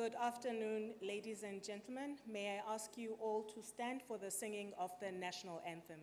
Good afternoon, ladies and gentlemen. May I ask you all to stand for the singing of the national anthem?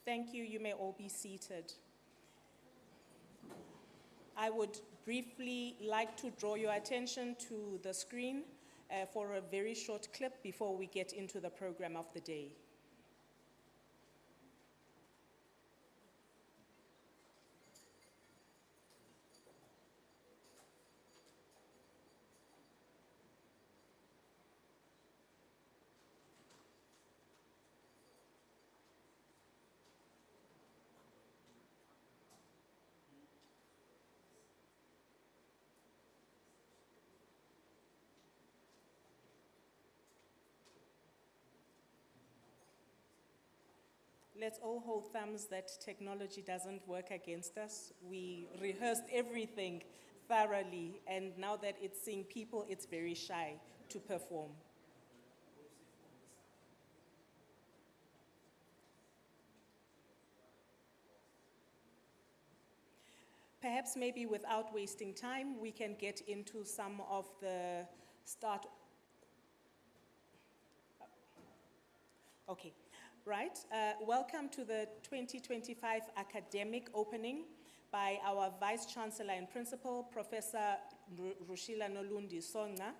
Thank you. You may all be seated. I would briefly like to draw your attention to the screen for a very short clip before we get into the program of the day. Let's all hold thumbs that technology doesn't work against us. We rehearsed everything thoroughly, and now that it's seeing people, it's very shy to perform. Perhaps maybe without wasting time, we can get into some of the start. Okay. Right, welcome to the 2025 academic opening by our Vice Chancellor and Principal, Professor Rushila Nolundi Songa.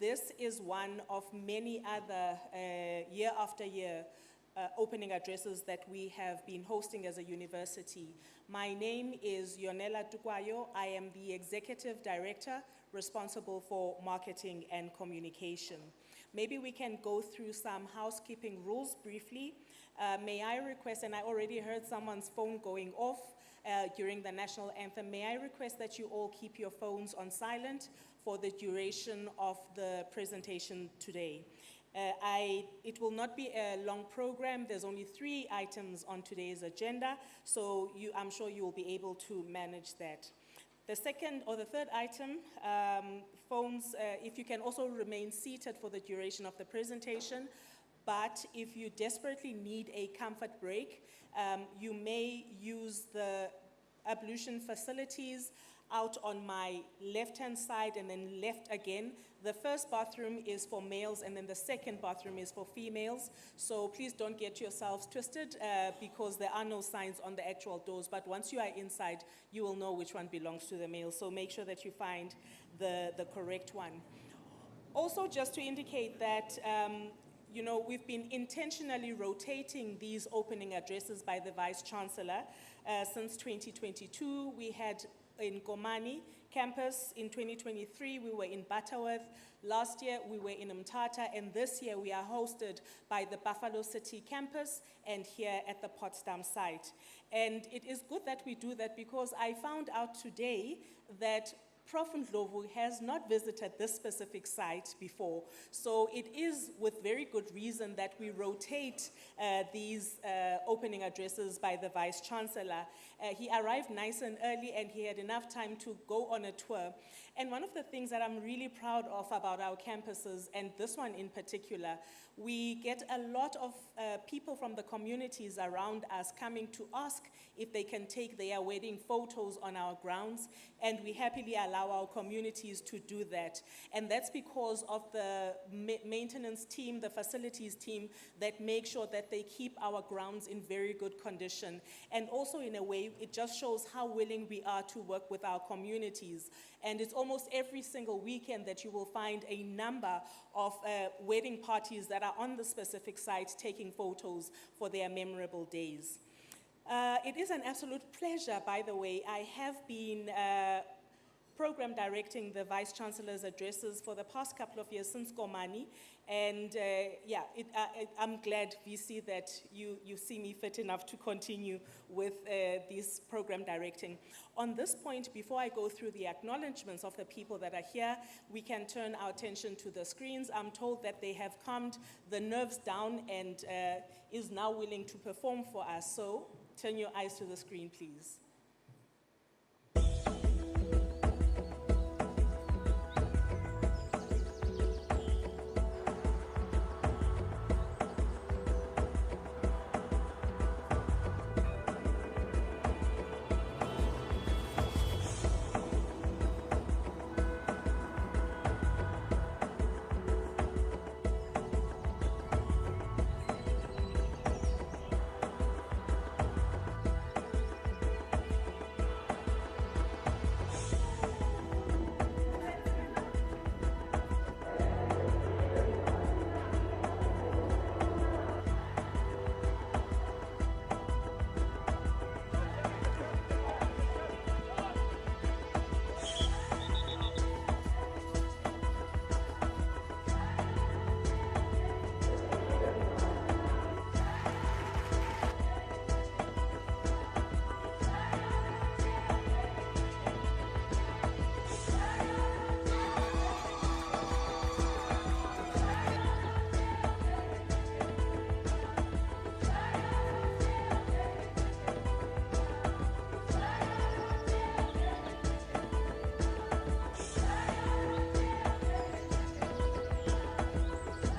This is one of many other year after year opening addresses that we have been hosting as a university. My name is Yonela Tukwayo. I am the Executive Director responsible for marketing and communication. Maybe we can go through some housekeeping rules briefly. May I request, and I already heard someone's phone going off during the national anthem, may I request that you all keep your phones on silent for the duration of the presentation today. It will not be a long program. There's only 3 items on today's agenda, so I'm sure you will be able to manage that. The second or the third item, phones, if you can also remain seated for the duration of the presentation, but if you desperately need a comfort break, you may use the ablution facilities out on my left-hand side and then left again. The first bathroom is for males and then the second bathroom is for females. So please don't get yourselves twisted because there are no signs on the actual doors. But once you are inside, you will know which one belongs to the male. So make sure that you find the correct one. Also, just to indicate that we've been intentionally rotating these opening addresses by the Vice Chancellor since 2022. We had in Komani, campus. In 2023, we were in Butterworth. Last year, we were in Mthatha, and this year we are hosted by the Buffalo City campus and here at the Potsdam site. And it is good that we do that because I found out today that Prof. Ndlovu has not visited this specific site before. So it is with very good reason that we rotate these opening addresses by the Vice Chancellor. He arrived nice and early and he had enough time to go on a tour. And one of the things that I'm really proud of about our campuses, and this one in particular, we get a lot of people from the communities around us coming to ask if they can take their wedding photos on our grounds, and we happily allow our communities to do that. And that's because of the maintenance team, the facilities team, that make sure that they keep our grounds in very good condition. And also, in a way, it just shows how willing we are to work with our communities. And it's almost every single weekend that you will find a number of wedding parties that are on the specific site taking photos for their memorable days. It is an absolute pleasure, by the way. I have been program directing the Vice Chancellor's addresses for the past couple of years since Komani. And I'm glad, VC, that you see me fit enough to continue with this program directing. On this point, before I go through the acknowledgements of the people that are here, we can turn our attention to the screens. I'm told that they have calmed the nerves down and is now willing to perform for us. So turn your eyes to the screen, please.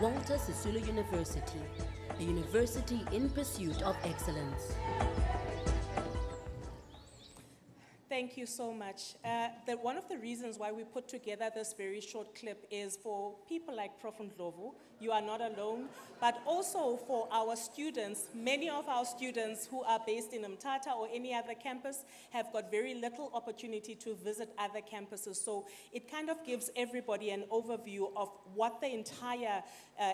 Walter Sisulu University, a university in pursuit of excellence. Thank you so much. One of the reasons why we put together this very short clip is for people like Prof. Ndlovu. You are not alone, but also for our students. Many of our students who are based in Mthatha or any other campus have got very little opportunity to visit other campuses. So it kind of gives everybody an overview of what the entire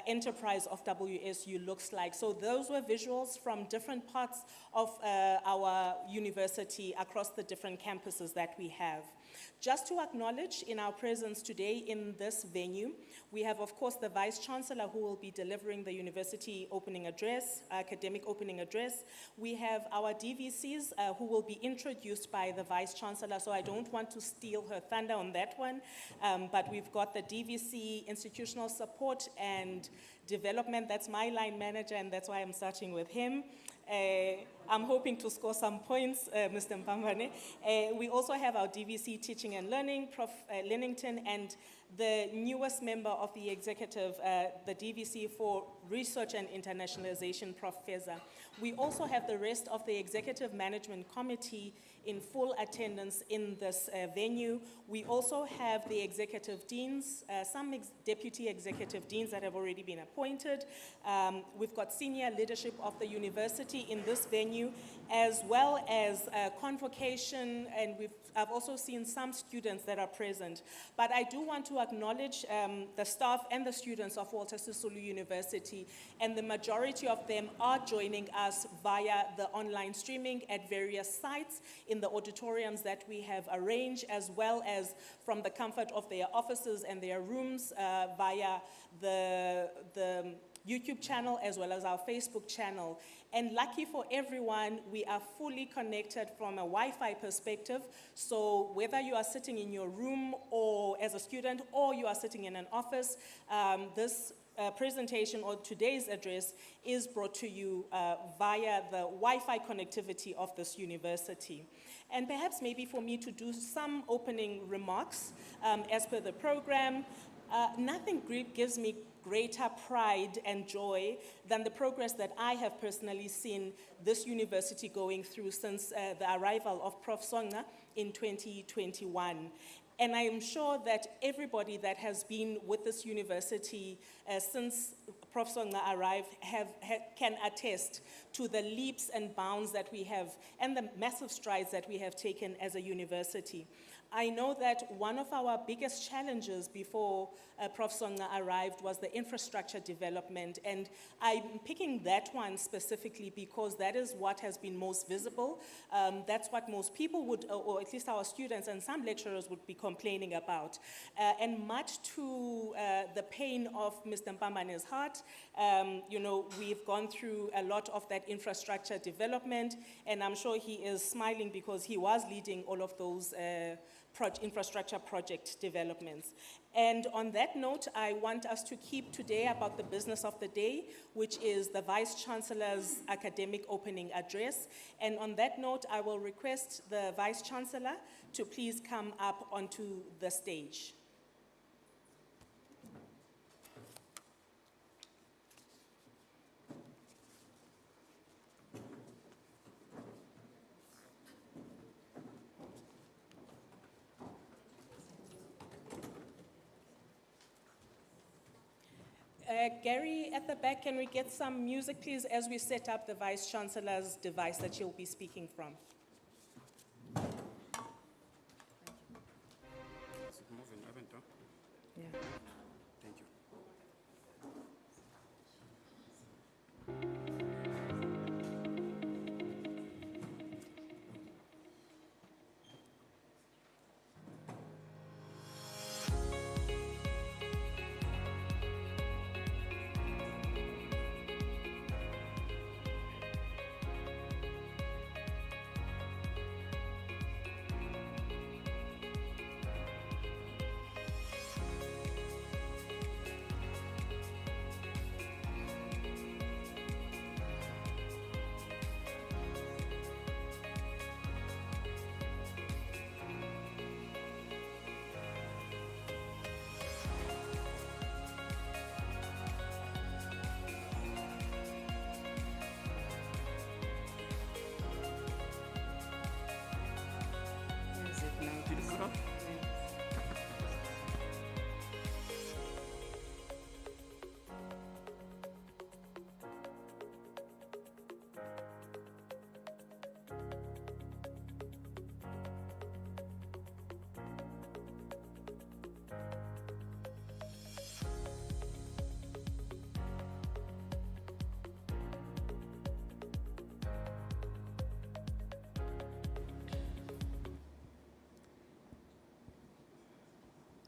enterprise of WSU looks like. So those were visuals from different parts of our university across the different campuses that we have. Just to acknowledge in our presence today in this venue, we have, of course, the Vice Chancellor who will be delivering the university opening address, academic opening address. We have our DVCs who will be introduced by the Vice Chancellor, so I don't want to steal her thunder on that one. But we've got the DVC, Institutional Support and Development. That's my line manager, and that's why I'm starting with him. I'm hoping to score some points, Mr. Mpambane. We also have our DVC Teaching and Learning, Prof. Lennington, and the newest member of the executive, the DVC for Research and Internationalization, Prof. Feza. We also have the rest of the Executive Management Committee in full attendance in this venue. We also have the executive deans, some deputy executive deans that have already been appointed. We've got senior leadership of the university in this venue, as well as convocation, and I've also seen some students that are present. But I do want to acknowledge the staff and the students of Walter Sisulu University, and the majority of them are joining us via the online streaming at various sites in the auditoriums that we have arranged, as well as from the comfort of their offices and their rooms via the YouTube channel as well as our Facebook channel. And lucky for everyone, we are fully connected from a Wi-Fi perspective. So whether you are sitting in your room or as a student, or you are sitting in an office, this presentation or today's address is brought to you via the Wi-Fi connectivity of this university. And perhaps maybe for me to do some opening remarks as per the program. Nothing gives me greater pride and joy than the progress that I have personally seen this university going through since the arrival of Prof. Songqa in 2021. And I am sure that everybody that has been with this university since Prof. Songqa arrived can attest to the leaps and bounds that we have and the massive strides that we have taken as a university. I know that one of our biggest challenges before Prof. Songqa arrived was the infrastructure development, and I'm picking that one specifically because that is what has been most visible. That's what most people would, or at least our students and some lecturers would be complaining about. And much to the pain of Mr. Mpambane's heart, we've gone through a lot of that infrastructure development, and I'm sure he is smiling because he was leading all of those infrastructure project developments. And on that note, I want us to keep today about the business of the day, which is the Vice Chancellor's academic opening address. And on that note, I will request the Vice Chancellor to please come up onto the stage. Gary, at the back, can we get some music, please, as we set up the Vice Chancellor's device that she'll be speaking from? Yeah. Thank you.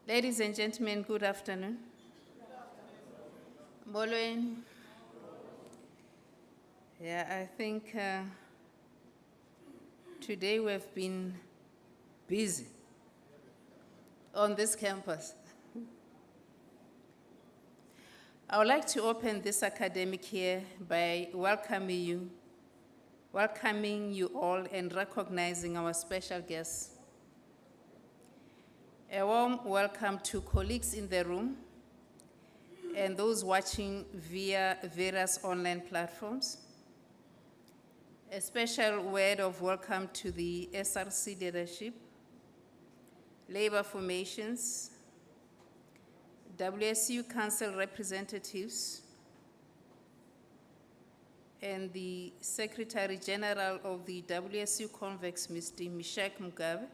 Ladies and gentlemen, good afternoon. Molweni. Yeah, I think today we've been busy on this campus. I would like to open this academic year by welcoming you all and recognizing our special guests. A warm welcome to colleagues in the room and those watching via various online platforms. A special word of welcome to the SRC leadership, labor formations, WSU Council representatives, and the Secretary General of the WSU Convex, Mr. Mishak Mugabe.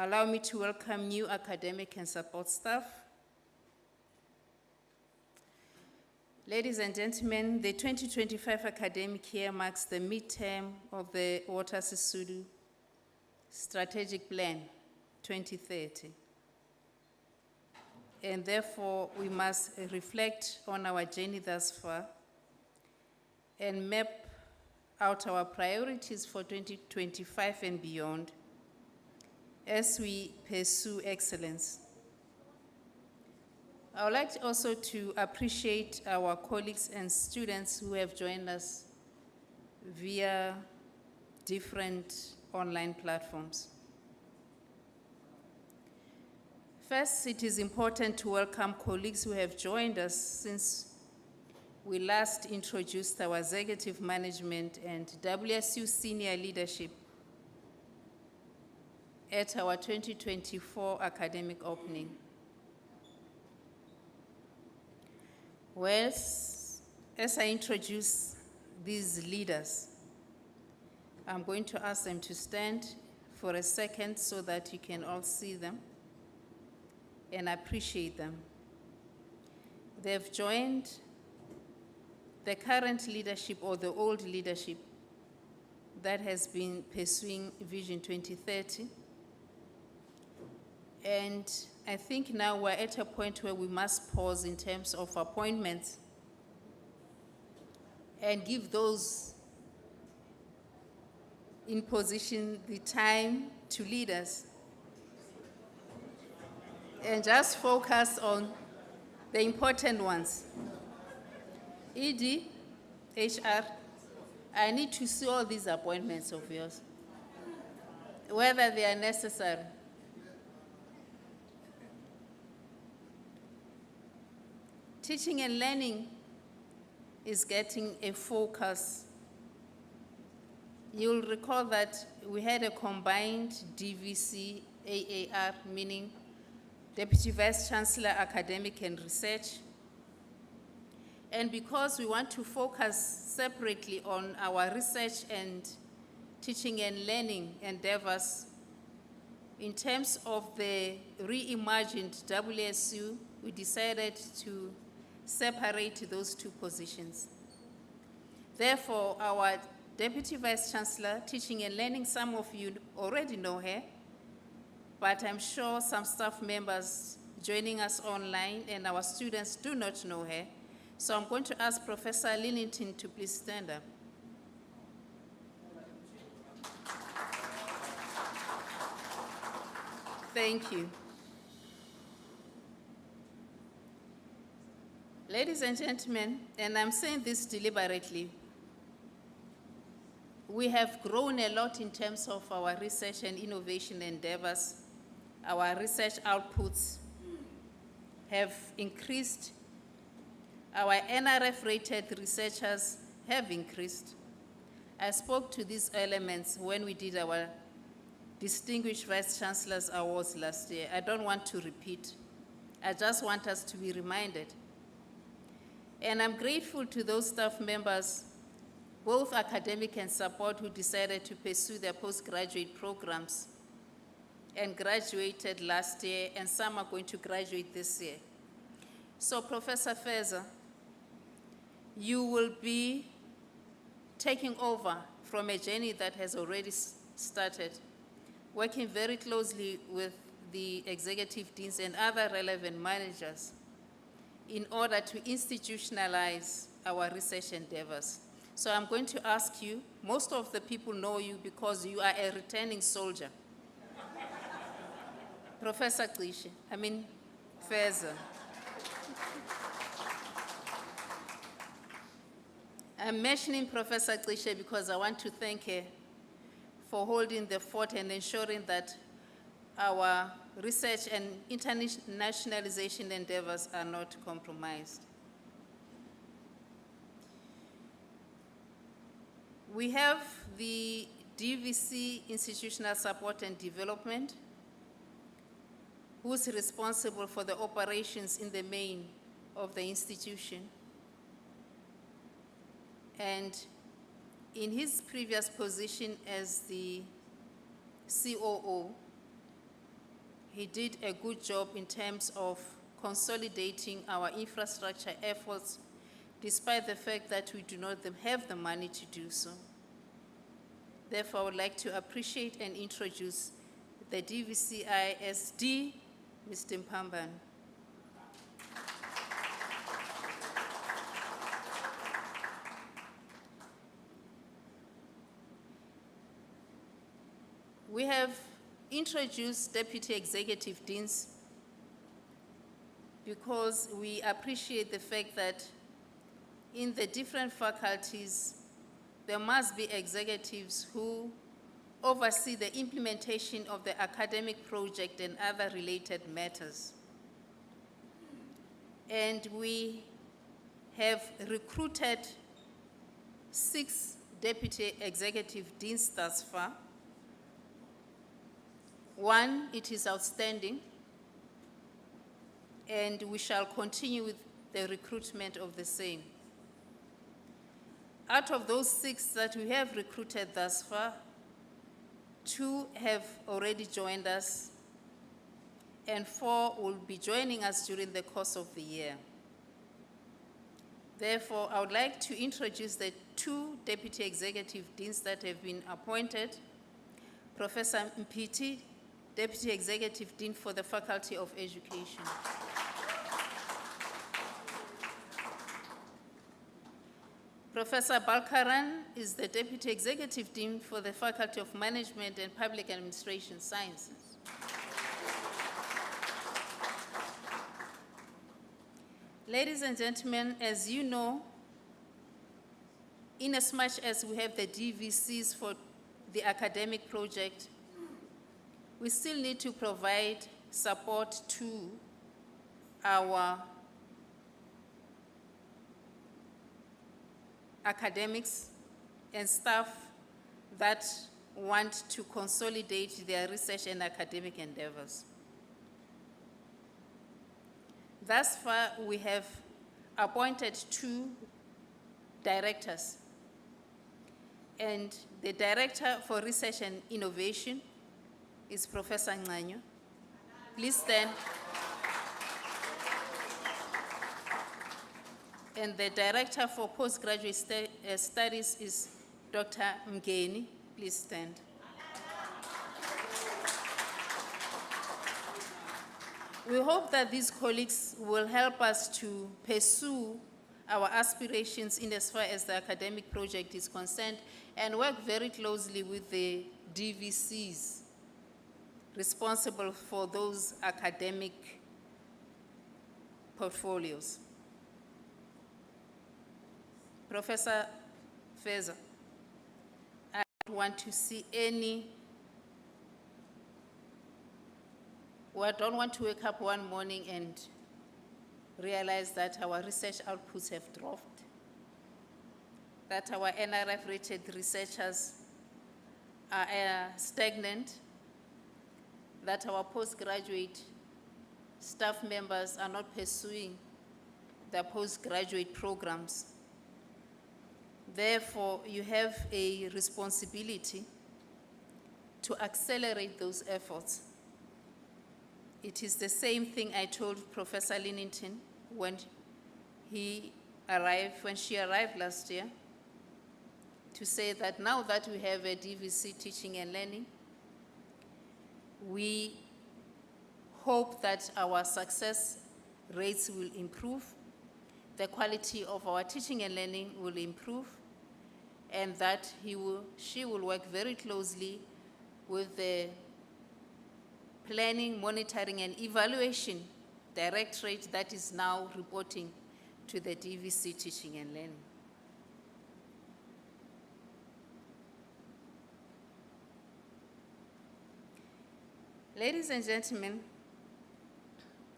Allow me to welcome new academic and support staff. Ladies and gentlemen, the 2025 academic year marks the midterm of the Water Sisulu Strategic Plan 2030. And therefore, we must reflect on our journey thus far and map out our priorities for 2025 and beyond as we pursue excellence. I would like also to appreciate our colleagues and students who have joined us via different online platforms. First, it is important to welcome colleagues who have joined us since we last introduced our executive management and WSU senior leadership at our 2024 academic opening. Well, as I introduce these leaders, I'm going to ask them to stand for a second so that you can all see them and appreciate them. They've joined the current leadership or the old leadership that has been pursuing Vision 2030. And I think now we're at a point where we must pause in terms of appointments and give those in position the time to lead us. And just focus on the important ones. ED, HR, I need to see all these appointments of yours, whether they are necessary. Teaching and learning is getting a focus. You'll recall that we had a combined DVC AAR, meaning Deputy Vice Chancellor, Academic and Research. And because we want to focus separately on our research and teaching and learning endeavors, in terms of the reimagined WSU, we decided to separate those two positions. Therefore, our Deputy Vice Chancellor, Teaching and Learning, some of you already know her, but I'm sure some staff members joining us online and our students do not know her. So I'm going to ask Professor Lillington to please stand up. Thank you. Ladies and gentlemen, and I'm saying this deliberately, we have grown a lot in terms of our research and innovation endeavors. Our research outputs have increased. Our NRF-rated researchers have increased. I spoke to these elements when we did our Distinguished Vice Chancellor's Awards last year. I don't want to repeat. I just want us to be reminded. And I'm grateful to those staff members, both academic and support, who decided to pursue their postgraduate programs and graduated last year, and some are going to graduate this year. So, Professor Feza, you will be taking over from a journey that has already started, working very closely with the executive deans and other relevant managers in order to institutionalize our research endeavors. So I'm going to ask you, most of the people know you because you are a returning soldier. Professor Feza. I'm mentioning Professor Klishe because I want to thank her for holding the fort and ensuring that our research and internationalization endeavors are not compromised. We have the DVC Institutional Support and Development, who's responsible for the operations in the main of the institution. And in his previous position as the COO, he did a good job in terms of consolidating our infrastructure efforts, despite the fact that we do not have the money to do so. Therefore, I would like to appreciate and introduce the DVCISD, Mr. Mpamban. We have introduced Deputy Executive Deans because we appreciate the fact that in the different faculties, there must be executives who oversee the implementation of the academic project and other related matters. And we have recruited 6 Deputy Executive Deans thus far. 1, it is outstanding, and we shall continue with the recruitment of the same. Out of those 6 that we have recruited thus far, 2 have already joined us, and 4 will be joining us during the course of the year. Therefore, I would like to introduce the 2 Deputy Executive Deans that have been appointed. Professor Mpiti, Deputy Executive Dean for the Faculty of Education. Professor Balkaran is the Deputy Executive Dean for the Faculty of Management and Public Administration Sciences. Ladies and gentlemen, as you know, inasmuch as we have the DVCs for the academic project, we still need to provide support to our academics and staff that want to consolidate their research and academic endeavors. Thus far, we have appointed 2 directors, and the Director for Research and Innovation is Professor Nganyo. Please stand. And the Director for Postgraduate Studies is Dr. Mgeni. Please stand. We hope that these colleagues will help us to pursue our aspirations in as far as the academic project is concerned and work very closely with the DVCs responsible for those academic portfolios. Professor Feza, I don't want to see I don't want to wake up one morning and realize that our research outputs have dropped, that our NRF-rated researchers are stagnant, that our postgraduate staff members are not pursuing their postgraduate programs. Therefore, you have a responsibility to accelerate those efforts. It is the same thing I told Professor Linnington when she arrived last year, to say that now that we have a DVC teaching and learning, we hope that our success rates will improve, the quality of our teaching and learning will improve, and that she will work very closely with the Planning, Monitoring and Evaluation Directorate that is now reporting to the DVC Teaching and Learning. Ladies and gentlemen,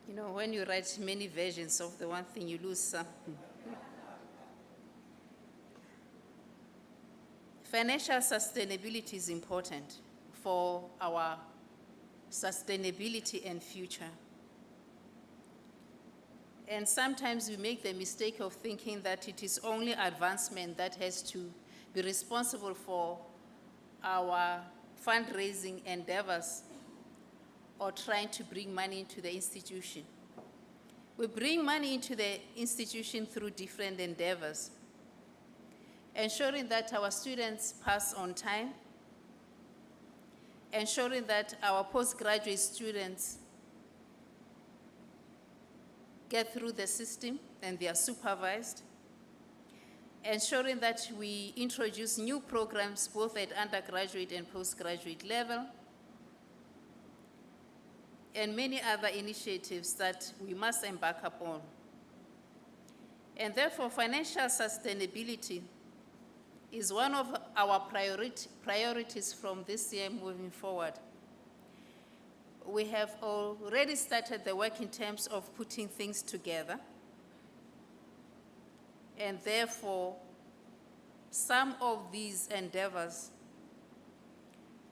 you know, when you write many versions of the one thing, you lose some. Financial sustainability is important for our sustainability and future. And sometimes we make the mistake of thinking that it is only advancement that has to be responsible for our fundraising endeavors or trying to bring money into the institution. We bring money into the institution through different endeavors, ensuring that our students pass on time, ensuring that our postgraduate students get through the system and they are supervised, ensuring that we introduce new programs both at undergraduate and postgraduate level, and many other initiatives that we must embark upon. And therefore, financial sustainability is one of our priorities from this year moving forward. We have already started the work in terms of putting things together, and therefore, some of these endeavors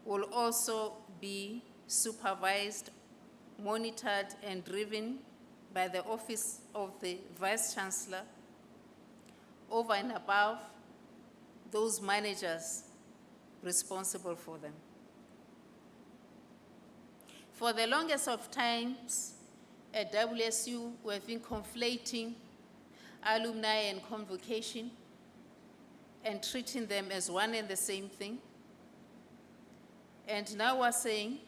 will also be supervised, monitored, and driven by the Office of the Vice Chancellor over and above those managers responsible for them. For the longest of times at WSU, we've been conflating alumni and convocation and treating them as one and the same thing. And now we're saying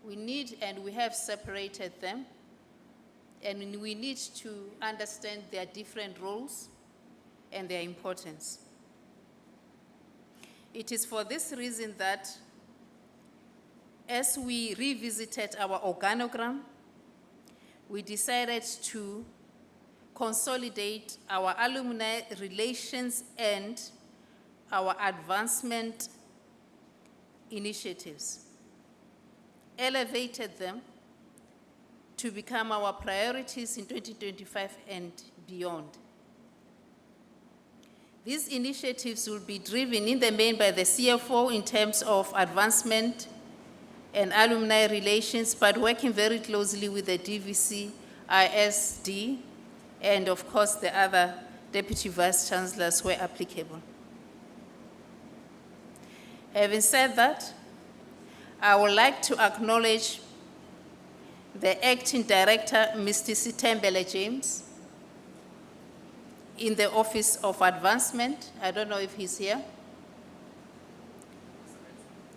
we need, and we have separated them, and we need to understand their different roles and their importance. It is for this reason that as we revisited our organogram, we decided to consolidate our alumni relations and our advancement initiatives, elevated them to become our priorities in 2025 and beyond. These initiatives will be driven in the main by the CFO in terms of advancement and alumni relations, but working very closely with the DVC, ISD, and of course the other deputy vice chancellors where applicable. Having said that, I would like to acknowledge the acting director, Mr. Sitembele James, in the Office of Advancement. I don't know if he's here.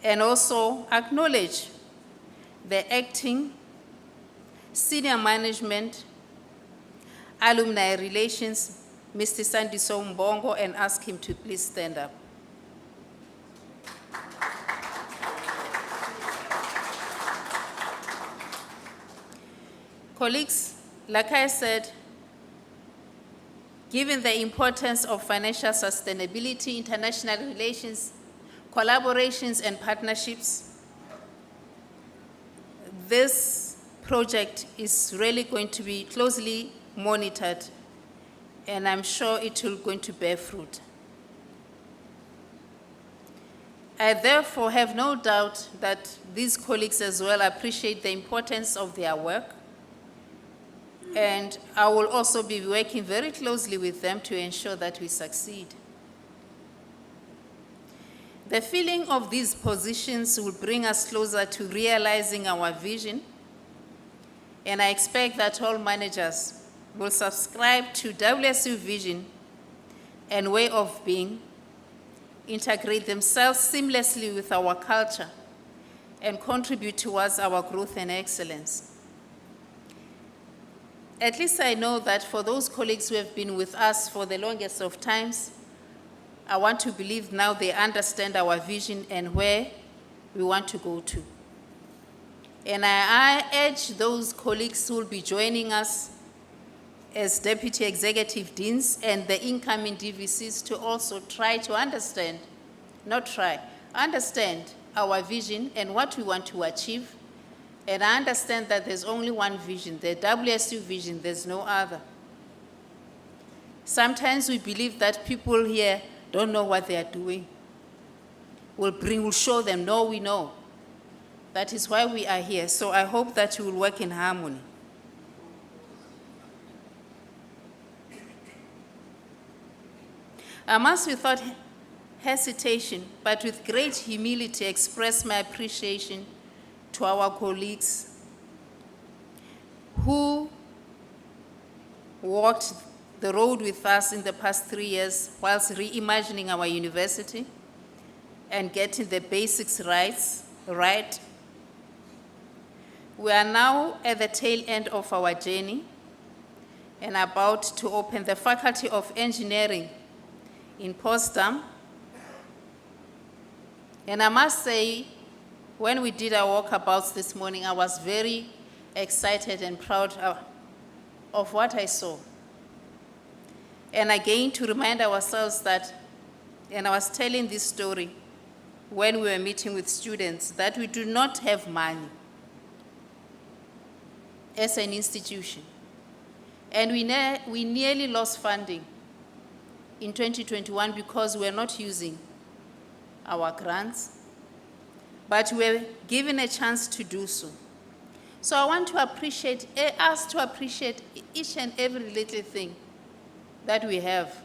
And also acknowledge the acting senior management, alumni relations, Mr. Sandiso Mbongo, and ask him to please stand up. Colleagues, like I said, given the importance of financial sustainability, international relations, collaborations, and partnerships, this project is really going to be closely monitored, and I'm sure it will going to bear fruit. I therefore have no doubt that these colleagues as well appreciate the importance of their work, and I will also be working very closely with them to ensure that we succeed. The filling of these positions will bring us closer to realizing our vision, and I expect that all managers will subscribe to WSU vision and way of being, integrate themselves seamlessly with our culture, and contribute towards our growth and excellence. At least I know that for those colleagues who have been with us for the longest of times, I want to believe now they understand our vision and where we want to go to. And I urge those colleagues who will be joining us as Deputy Executive Deans and the incoming DVCs to also try to understand, understand our vision and what we want to achieve. And I understand that there's only one vision, the WSU vision, there's no other. Sometimes we believe that people here don't know what they are doing. We'll show them, no, we know. That is why we are here. So I hope that you will work in harmony. I must, without hesitation, but with great humility, express my appreciation to our colleagues who walked the road with us in the past 3 years whilst reimagining our university and getting the basics right. We are now at the tail end of our journey and about to open the Faculty of Engineering in Potsdam. And I must say, when we did our walkabouts this morning, I was very excited and proud of what I saw. And again, to remind ourselves that, and I was telling this story when we were meeting with students, that we do not have money as an institution. And we nearly lost funding in 2021 because we're not using our grants, but we're given a chance to do so. So I want to appreciate us to appreciate each and every little thing that we have.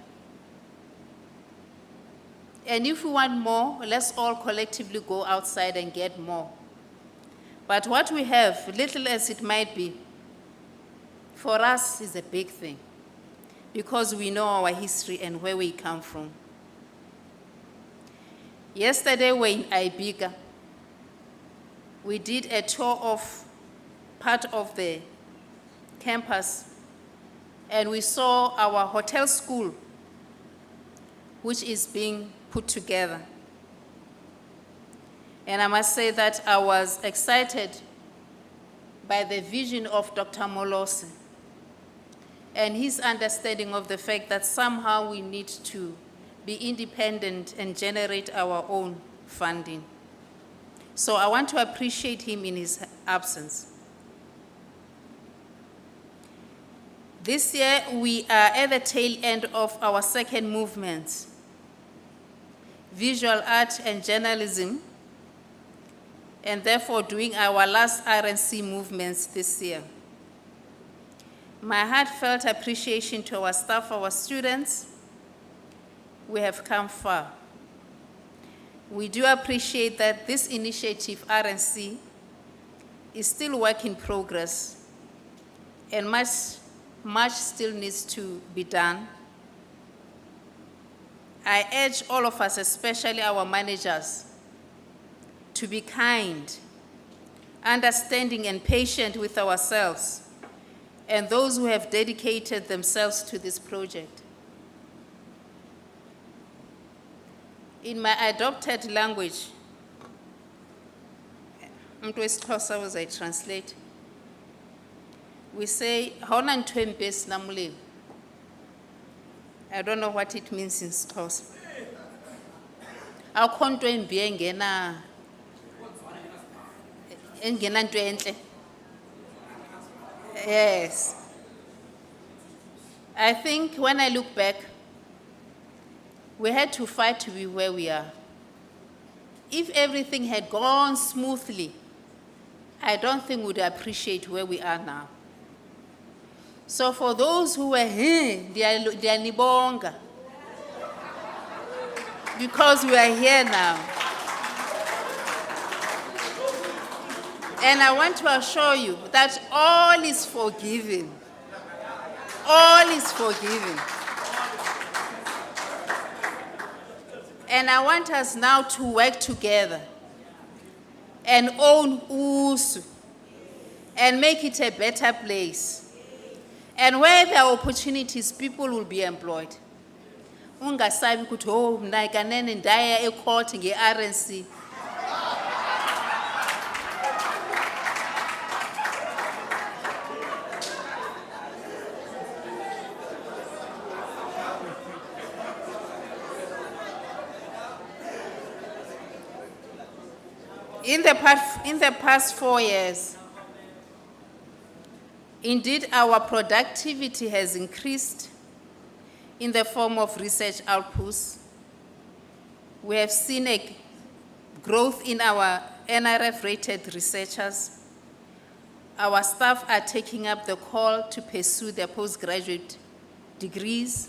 And if we want more, let's all collectively go outside and get more. But what we have, little as it might be, for us is a big thing because we know our history and where we come from. Yesterday we were in Ibiza. We did a tour of part of the campus and we saw our hotel school, which is being put together. And I must say that I was excited by the vision of Dr. Molose and his understanding of the fact that somehow we need to be independent and generate our own funding. So I want to appreciate him in his absence. This year, we are at the tail end of our second movement, visual art and journalism, and therefore doing our last RNC movements this year. My heartfelt appreciation to our staff, our students. We have come far. We do appreciate that this initiative, RNC, is still work in progress and much still needs to be done. I urge all of us, especially our managers, to be kind, understanding and patient with ourselves and those who have dedicated themselves to this project. In my adopted language, umuntu wesiXhosa was I translate, we say, "Hona ntwe mbi esinamulilo." I don't know what it means in Xhosa. Akho nto embi engena nto entle. Yes. I think when I look back, we had to fight to be where we are. If everything had gone smoothly, I don't think we'd appreciate where we are now. So for those who were here, diyanibonga, because we are here now. And I want to assure you that all is forgiven. All is forgiven. And I want us now to work together and own USU and make it a better place. And where there are opportunities, people will be employed. Ungasabi ukuthi oh mina kanene ndaya ecourt nge-RNC. In the past 4 years, indeed, our productivity has increased in the form of research outputs. We have seen a growth in our NRF-rated researchers. Our staff are taking up the call to pursue their postgraduate degrees.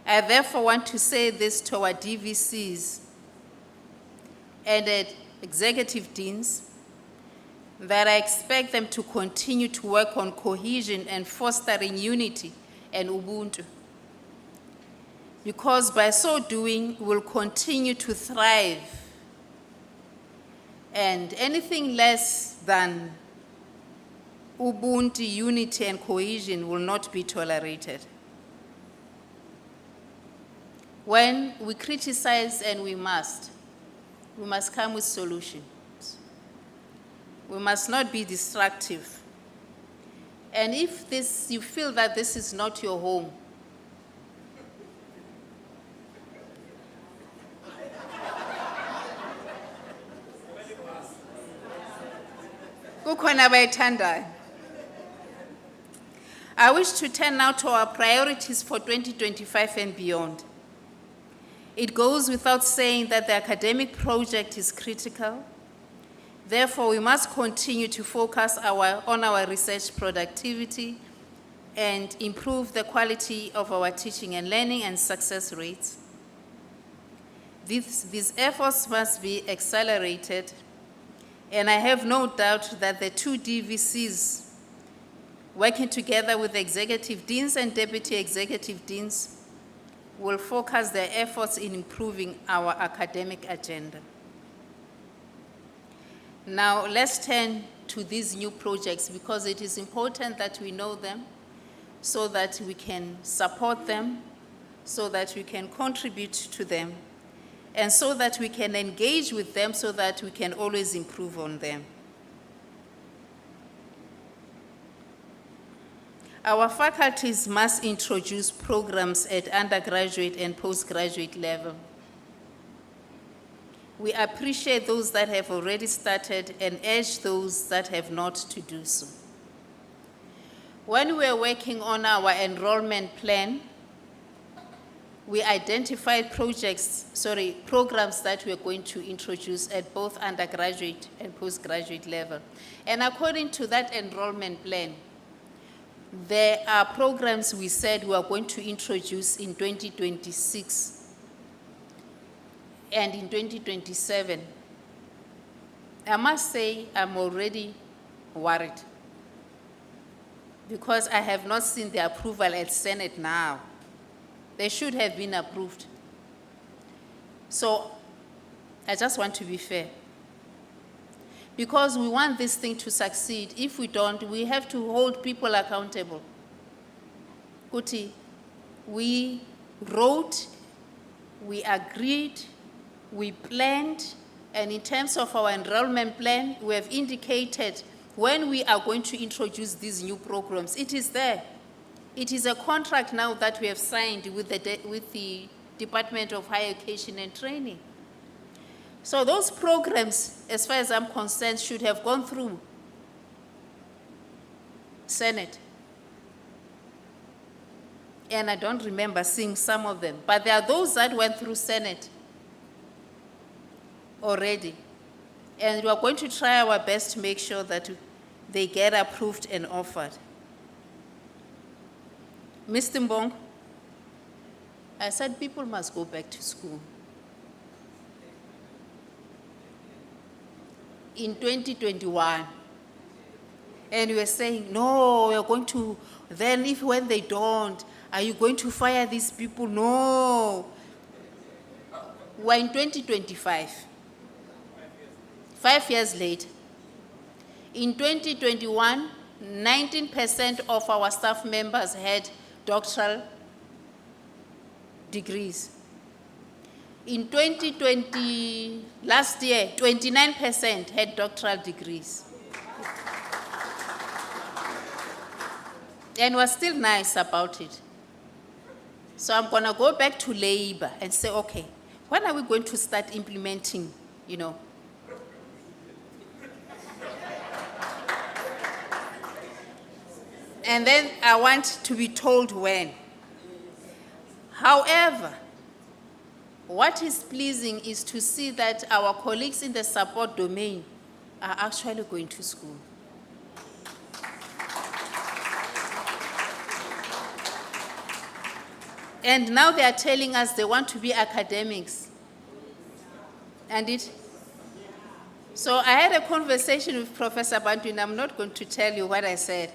I therefore want to say this to our DVCs and executive deans, that I expect them to continue to work on cohesion and fostering unity and Ubuntu. Because by so doing, we'll continue to thrive. And anything less than Ubuntu, unity, and cohesion will not be tolerated. When we criticize, and we must come with solutions. We must not be destructive. And if you feel that this is not your home, kukhona abayithandayo. I wish to turn now to our priorities for 2025 and beyond. It goes without saying that the academic project is critical. Therefore, we must continue to focus on our research productivity and improve the quality of our teaching and learning and success rates. These efforts must be accelerated, and I have no doubt that the two DVCs, working together with executive deans and deputy executive deans, will focus their efforts in improving our academic agenda. Now, let's turn to these new projects, because it is important that we know them so that we can support them, so that we can contribute to them, and so that we can engage with them so that we can always improve on them. Our faculties must introduce programs at undergraduate and postgraduate level. We appreciate those that have already started and urge those that have not to do so. When we were working on our enrollment plan, we identified programs that we are going to introduce at both undergraduate and postgraduate level. And according to that enrollment plan, there are programs we said we are going to introduce in 2026 and in 2027. I must say I'm already worried, because I have not seen the approval at Senate now. They should have been approved. So I just want to be fair, because we want this thing to succeed. If we don't, we have to hold people accountable. Kuti, we wrote, we agreed, we planned, and in terms of our enrollment plan, we have indicated when we are going to introduce these new programs. It is there. It is a contract now that we have signed with the Department of Higher Education and Training. So those programs, as far as I'm concerned, should have gone through Senate. And I don't remember seeing some of them, but there are those that went through Senate already. And we are going to try our best to make sure that they get approved and offered. Mr. Mbong, I said people must go back to school. In 2021, and we were saying, no, we're going to, then when they don't, are you going to fire these people? No. We're in 2025. 5 years later. In 2021, 19% of our staff members had doctoral degrees. In 2020, last year, 29% had doctoral degrees. And we're still nice about it. So I'm going to go back to labor and say, okay, when are we going to start implementing, And then I want to be told when. However, what is pleasing is to see that our colleagues in the support domain are actually going to school. And now they are telling us they want to be academics. And So I had a conversation with Professor Bantu, and I'm not going to tell you what I said.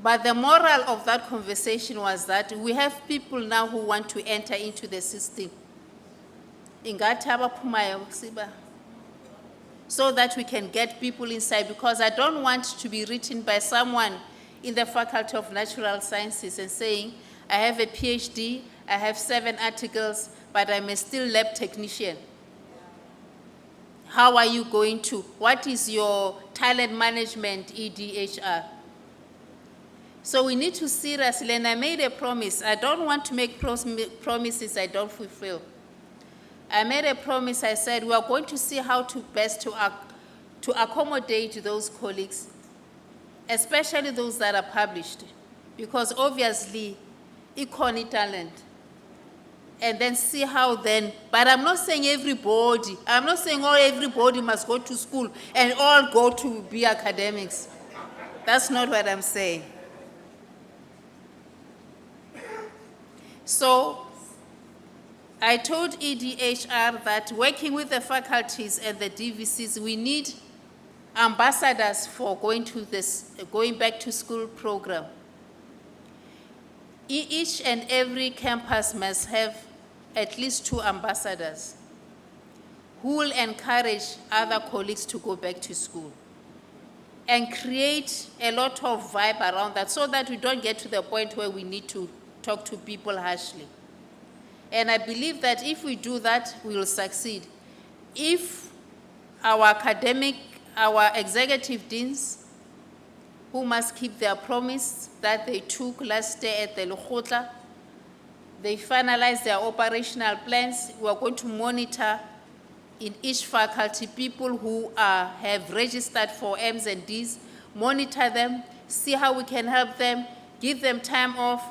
But the moral of that conversation was that we have people now who want to enter into the system. So that we can get people inside, because I don't want to be written by someone in the Faculty of Natural Sciences and saying, I have a PhD, I have 7 articles, but I'm a still lab technician. How are you going to? What is your talent management, EDHR? So we need to seriously, and I made a promise. I don't want to make promises I don't fulfill. I made a promise. I said we are going to see how to best to accommodate those colleagues, especially those that are published, because obviously, economy talent. And then see how then, but I'm not saying everybody, I'm not saying everybody must go to school and all go to be academics. That's not what I'm saying. So, I told EDHR that working with the faculties and the DVCs, we need ambassadors for going back to school program. Each and every campus must have at least 2 ambassadors who will encourage other colleagues to go back to school and create a lot of vibe around that, so that we don't get to the point where we need to talk to people harshly. And I believe that if we do that, we will succeed. If our executive deans, who must keep their promise that they took last year at the Lekgotla, they finalize their operational plans, we are going to monitor in each faculty people who have registered for M's and D's, monitor them, see how we can help them, give them time off,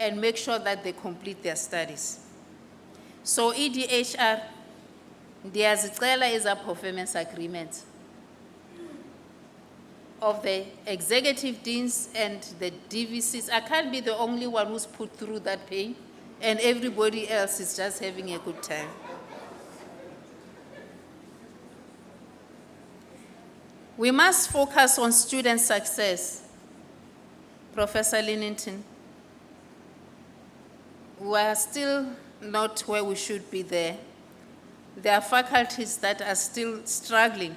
and make sure that they complete their studies. So EDHR, ndiyazicela is a performance agreement of the executive deans and the DVCs. I can't be the only one who's put through that pain, and everybody else is just having a good time. We must focus on student success. Professor Linnington, we are still not where we should be there. There are faculties that are still struggling.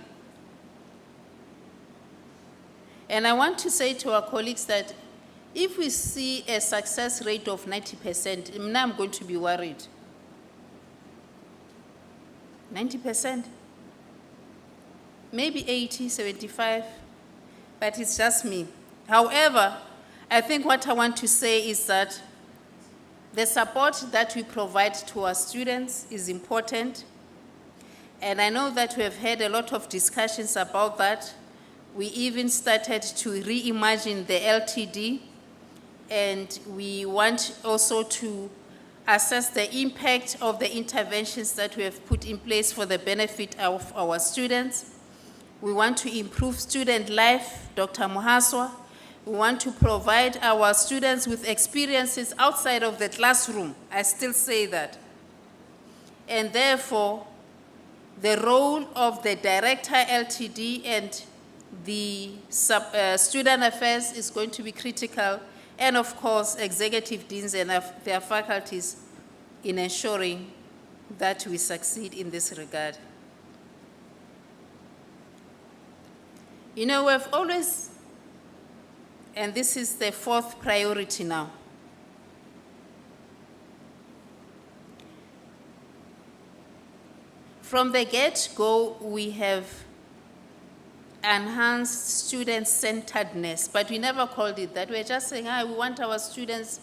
And I want to say to our colleagues that if we see a success rate of 90%, now I'm going to be worried. 90%? Maybe 80, 75, but it's just me. However, I think what I want to say is that the support that we provide to our students is important. And I know that we have had a lot of discussions about that. We even started to reimagine the LTD, and we want also to assess the impact of the interventions that we have put in place for the benefit of our students. We want to improve student life, Dr. Muhaswa. We want to provide our students with experiences outside of the classroom. I still say that. And therefore, the role of the director LTD and the student affairs is going to be critical, and of course, executive deans and their faculties in ensuring that we succeed in this regard. You know, we've always, and this is the 4th priority now, from the get-go, we have enhanced student-centeredness, but we never called it that. We're just saying, we want our students,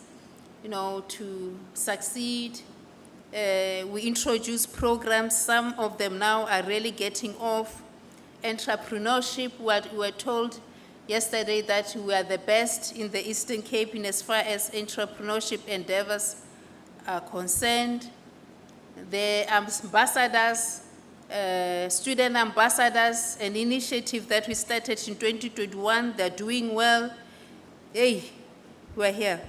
to succeed. We introduce programs. Some of them now are really getting off. Entrepreneurship, we were told yesterday that we are the best in the Eastern Cape in as far as entrepreneurship endeavors are concerned. The ambassadors, student ambassadors, an initiative that we started in 2021, they're doing well. Hey, we're here.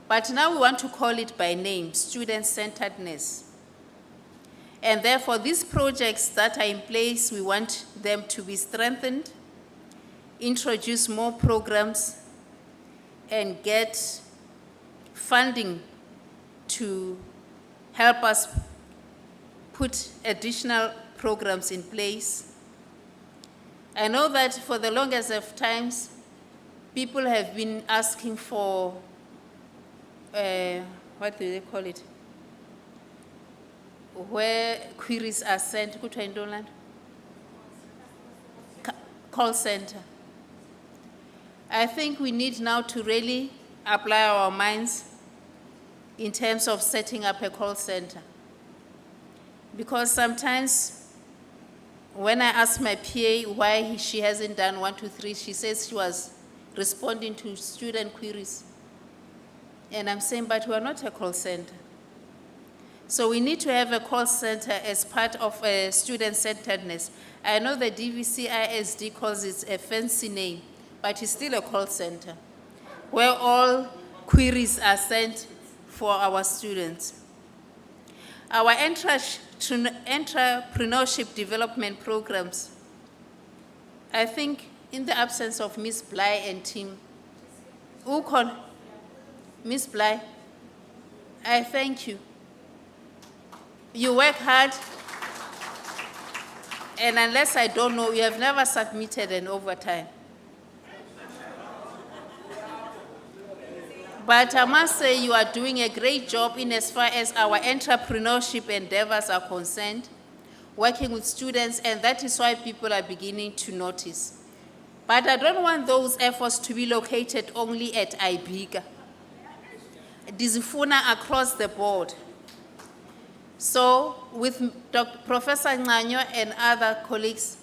But now we want to call it by name, student-centeredness. And therefore, these projects that are in place, we want them to be strengthened, introduce more programs, and get funding to help us put additional programs in place. I know that for the longest of times, people have been asking for, what do they call it? Where queries are sent, call center. I think we need now to really apply our minds in terms of setting up a call center. Because sometimes when I ask my PA why she hasn't done 1, 2, 3, she says she was responding to student queries. And I'm saying, but we're not a call center. So we need to have a call center as part of a student-centeredness. I know the DVCISD calls it a fancy name, but it's still a call center where all queries are sent for our students. Our entrepreneurship development programs, I think in the absence of Ms. Bly and team, who call Ms. Bly, I thank you. You work hard, and unless I don't know, you have never submitted an overtime. But I must say you are doing a great job in as far as our entrepreneurship endeavors are concerned, working with students, and that is why people are beginning to notice. But I don't want those efforts to be located only at IBIGA. Dizifuna across the board. So with Professor Nganyo and other colleagues,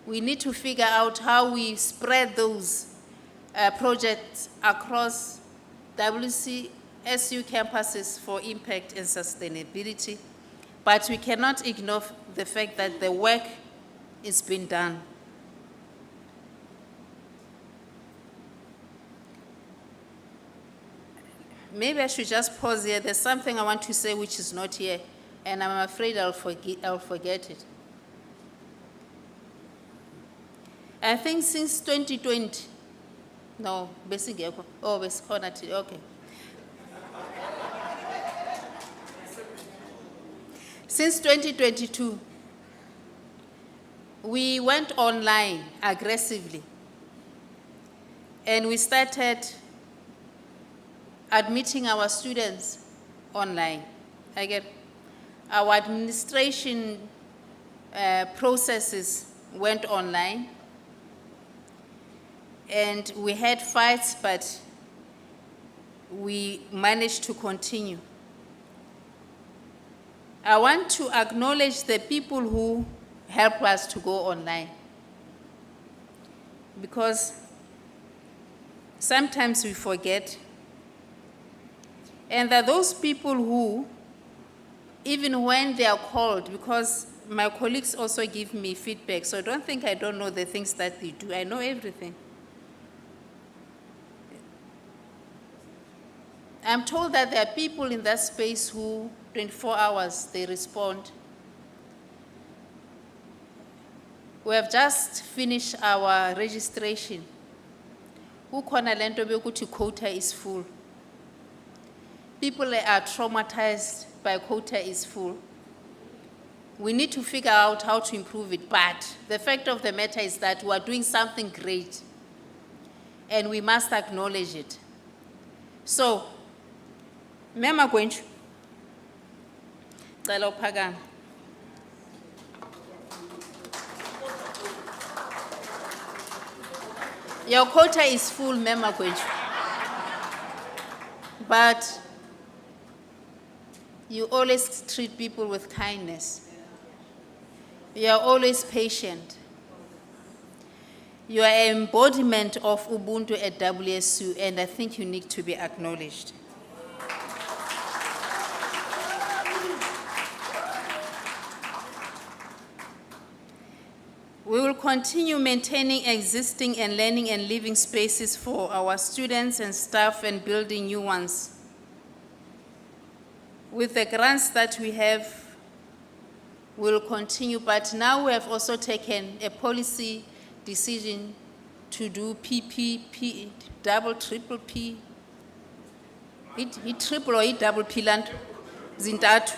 we need to figure out how we spread those projects across WCSU campuses for impact and sustainability. But we cannot ignore the fact that the work is being done. Maybe I should just pause here. There's something I want to say which is not here, and I'm afraid I'll forget it. I think since 2020, no, basically, oh, okay. Since 2022, we went online aggressively, and we started admitting our students online. Our administration processes went online, and we had fights, but we managed to continue. I want to acknowledge the people who help us to go online, because sometimes we forget. And there are those people who, even when they are called, because my colleagues also give me feedback, so don't think I don't know the things that they do. I know everything. I'm told that there are people in that space who 24 hours, they respond. We have just finished our registration. Ukhona lento bekuthi quota is full. People are traumatized by quota is full. We need to figure out how to improve it, but the fact of the matter is that we are doing something great, and we must acknowledge it. So, Mema Gwenchu, Cela uphakame. Your quota is full, Mema Gwenchu. But you always treat people with kindness. You are always patient. You are an embodiment of Ubuntu at WSU, and I think you need to be acknowledged. We will continue maintaining existing and learning and living spaces for our students and staff and building new ones. With the grants that we have, We'll continue, but now we have also taken a policy decision to do PPP, double, triple P. It triple or double P land? Zintatu.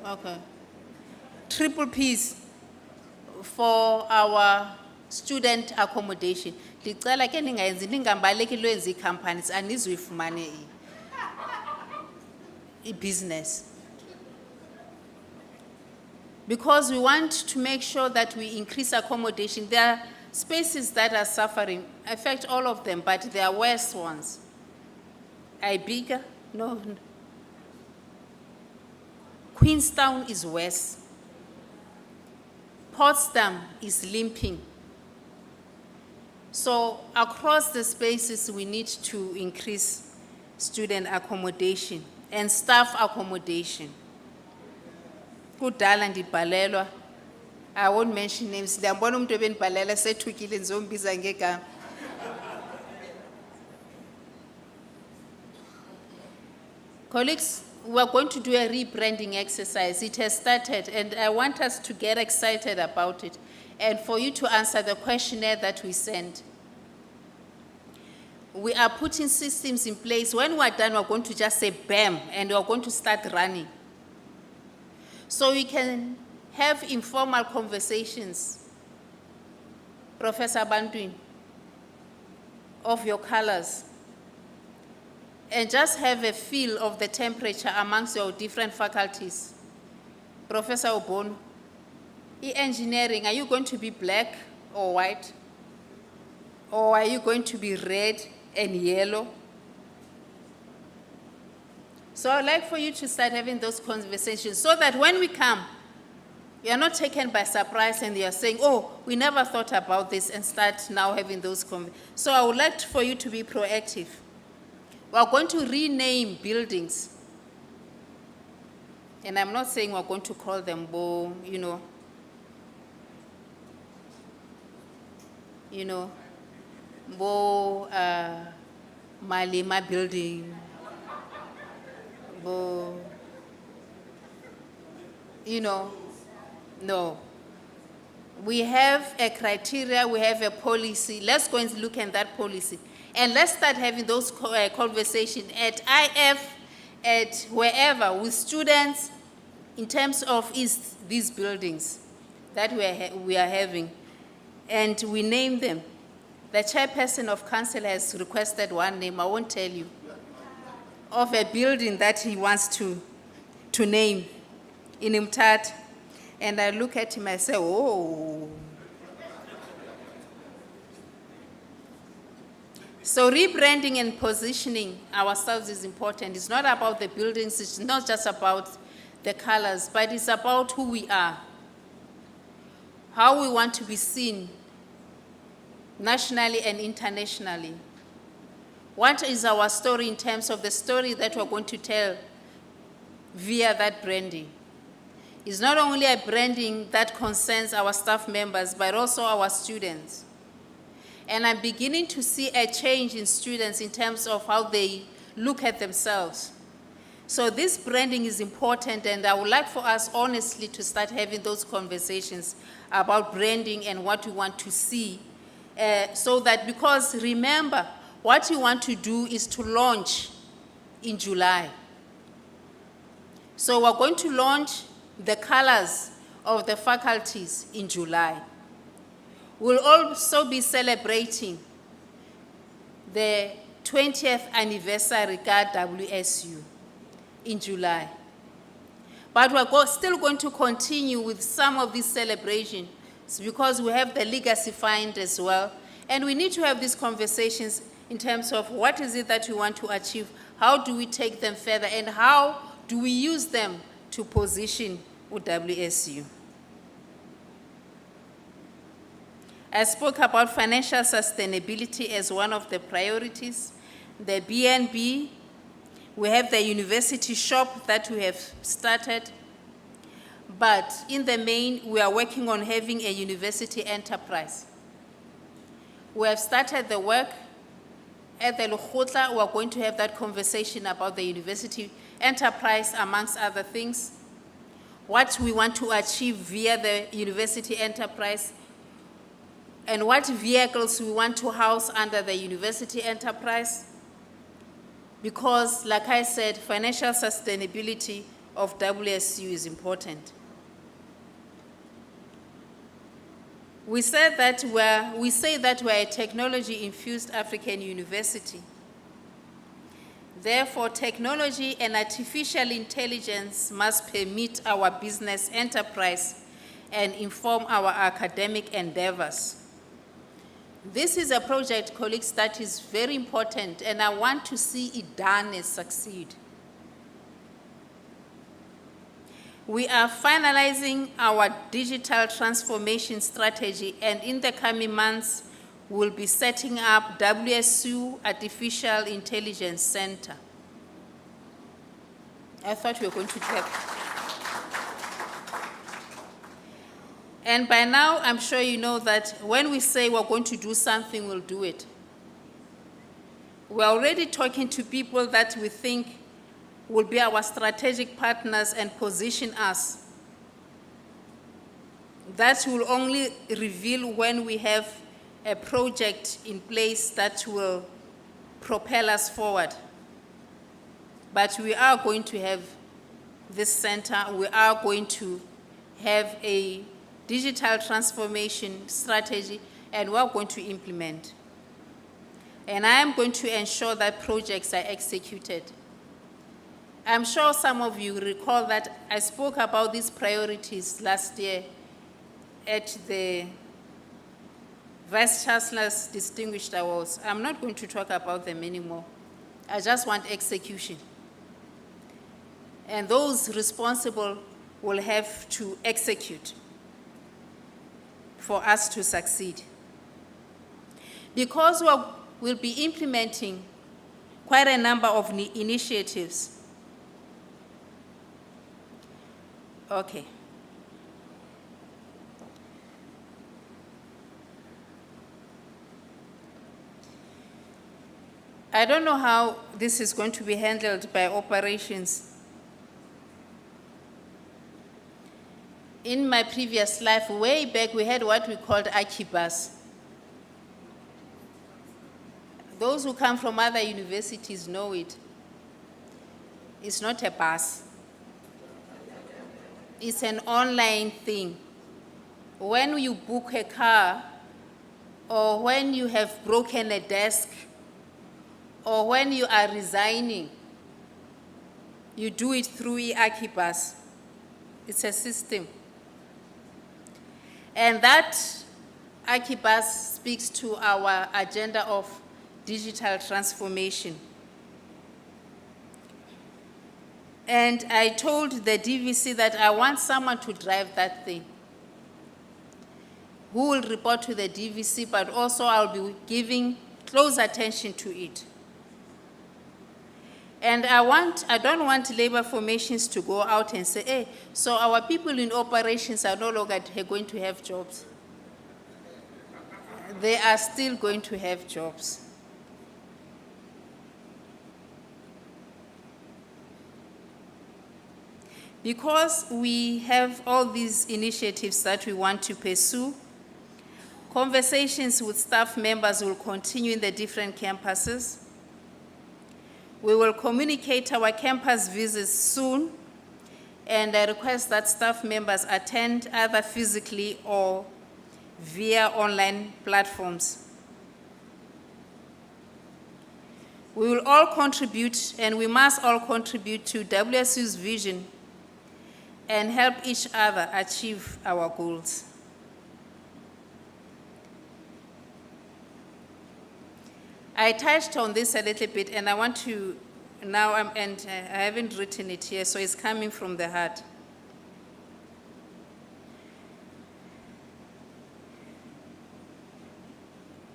Okay. Triple Ps for our student accommodation. Licala ke ningayenzi ningambaleki lwenzi companies anizuyifumane i-business. Because we want to make sure that we increase accommodation. There are spaces that are suffering, in fact all of them, but there are worse ones. Ibiga, no. Queenstown is worse. Potsdam is limping. So across the spaces, we need to increase student accommodation and staff accommodation. Kudala ndibhalelwa, I won't mention names. Ndiyambona umuntu ebenibhalela sethukile nizombiza ngegama. Colleagues, we are going to do a rebranding exercise. It has started, and I want us to get excited about it, and for you to answer the questionnaire that we sent. We are putting systems in place. When we're done, we're going to just say bam, and we're going to start running. So we can have informal conversations. Professor Bantwin, of your colors, and just have a feel of the temperature amongst your different faculties. Professor Obon, engineering, are you going to be black or white? Or are you going to be red and yellow? So I'd like for you to start having those conversations so that when we come, you are not taken by surprise and you are saying, oh, we never thought about this, and start now having those conversations. So I would like for you to be proactive. We are going to rename buildings. And I'm not saying we're going to call them Bo, Bo Malima building, Bo, no. We have a criteria, we have a policy. Let's go and look at that policy. And let's start having those conversations at IF, at wherever, with students in terms of these buildings that we are having. And we name them. The chairperson of council has requested one name, I won't tell you, of a building that he wants to name in Mthatha. And I look at him and say, oh. So rebranding and positioning ourselves is important. It's not about the buildings, it's not just about the colors, but it's about who we are, how we want to be seen nationally and internationally. What is our story in terms of the story that we're going to tell via that branding? It's not only a branding that concerns our staff members, but also our students. And I'm beginning to see a change in students in terms of how they look at themselves. So this branding is important, and I would like for us honestly to start having those conversations about branding and what we want to see. So that, because remember, what we want to do is to launch in July. So we're going to launch the colors of the faculties in July. We'll also be celebrating the 20th anniversary of WSU in July. But we're still going to continue with some of these celebrations because we have the legacy fund as well. And we need to have these conversations in terms of what is it that we want to achieve, how do we take them further, and how do we use them to position WSU. I spoke about financial sustainability as one of the priorities. The BNB, we have the university shop that we have started, but in the main, we are working on having a university enterprise. We have started the work at the Lekgotla. We are going to have that conversation about the university enterprise, amongst other things. what we want to achieve via the university enterprise, and what vehicles we want to house under the university enterprise. Because, like I said, financial sustainability of WSU is important. We say that we're a technology-infused African university. Therefore, technology and artificial intelligence must permeate our business enterprise and inform our academic endeavors. This is a project, colleagues, that is very important, and I want to see it done and succeed. We are finalizing our digital transformation strategy, and in the coming months, we'll be setting up WSU Artificial Intelligence Center. I thought we were going to clap. And by now, I'm sure you know that when we say we're going to do something, we'll do it. We're already talking to people that we think will be our strategic partners and position us. That will only reveal when we have a project in place that will propel us forward. But we are going to have this center, we are going to have a digital transformation strategy, and we're going to implement. And I am going to ensure that projects are executed. I'm sure some of you recall that I spoke about these priorities last year at the Vice Chancellor's Distinguished Awards. I'm not going to talk about them anymore. I just want execution. And those responsible will have to execute for us to succeed. Because we'll be implementing quite a number of initiatives. Okay. I don't know how this is going to be handled by operations. In my previous life, way back, we had what we called Akibas. Those who come from other universities know it. It's not a bus. It's an online thing. When you book a car, or when you have broken a desk, or when you are resigning, you do it through Akibas. It's a system. And that Akibas speaks to our agenda of digital transformation. And I told the DVC that I want someone to drive that thing, who will report to the DVC, but also I'll be giving close attention to it. And I don't want labor formations to go out and say, hey, so our people in operations are no longer going to have jobs. They are still going to have jobs. Because we have all these initiatives that we want to pursue, conversations with staff members will continue in the different campuses. We will communicate our campus visits soon, and I request that staff members attend either physically or via online platforms. We will all contribute, and we must all contribute to WSU's vision and help each other achieve our goals. I touched on this a little bit, and I want to now, and I haven't written it here, so it's coming from the heart.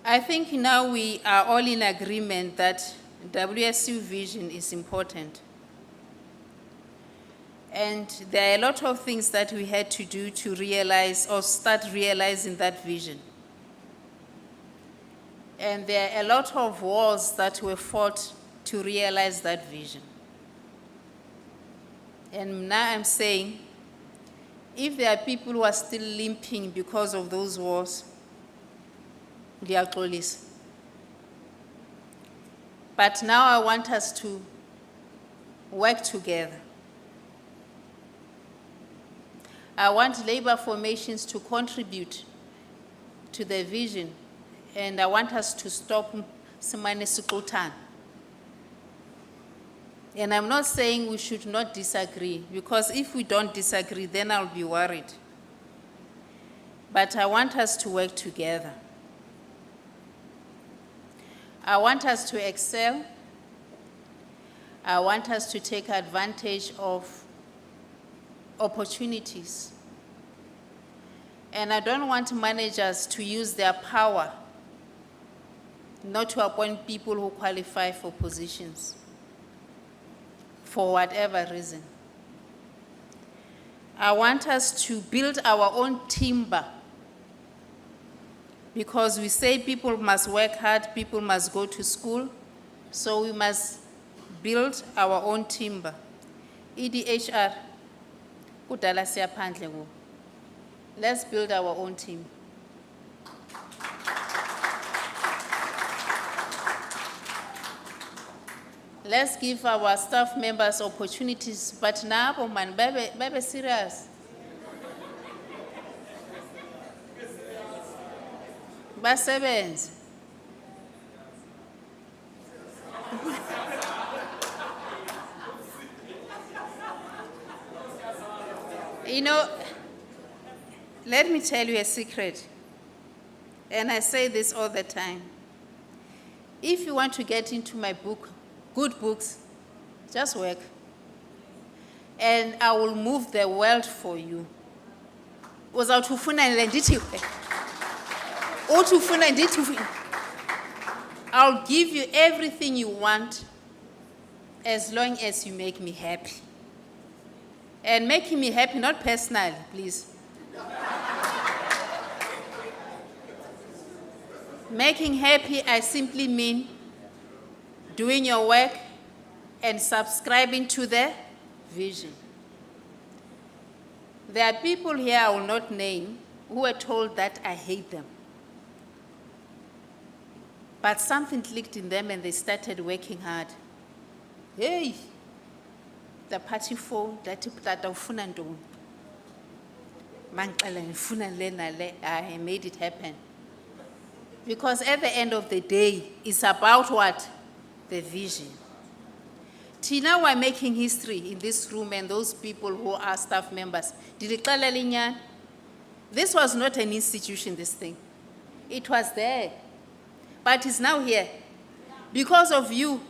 I think now we are all in agreement that WSU vision is important. And there are a lot of things that we had to do to realize or start realizing that vision. And there are a lot of wars that were fought to realize that vision. And now I'm saying If there are people who are still limping because of those wars, ndiyaxolisa. But now I want us to work together. I want labor formations to contribute to the vision, and I want us to stop simane sixuthana. And I'm not saying we should not disagree, because if we don't disagree, then I'll be worried. But I want us to work together. I want us to excel. I want us to take advantage of opportunities. And I don't want managers to use their power not to appoint people who qualify for positions, for whatever reason. I want us to build our own timber, because we say people must work hard, people must go to school, so we must build our own timber. EDHR, kudala siyaphandle ku. Let's build our own team. Let's give our staff members opportunities, but now, man, baby, serious. Basebenze. You know, let me tell you a secret, and I say this all the time. If you want to get into my book, good books, just work. And I will move the world for you. I'll give you everything you want as long as you make me happy. And making me happy, not personally, please. Making happy, I simply mean doing your work and subscribing to the vision. There are people here I will not name who were told that I hate them. But something clicked in them and they started working hard. Hey, the party phone, that ufuna ntoni. Mangixela ngifuna le nale, I made it happen. Because at the end of the day, it's about what? The vision. Tina, we're making history in this room, and those people who are staff members. This was not an institution, this thing. It was there. But it's now here. Because of you.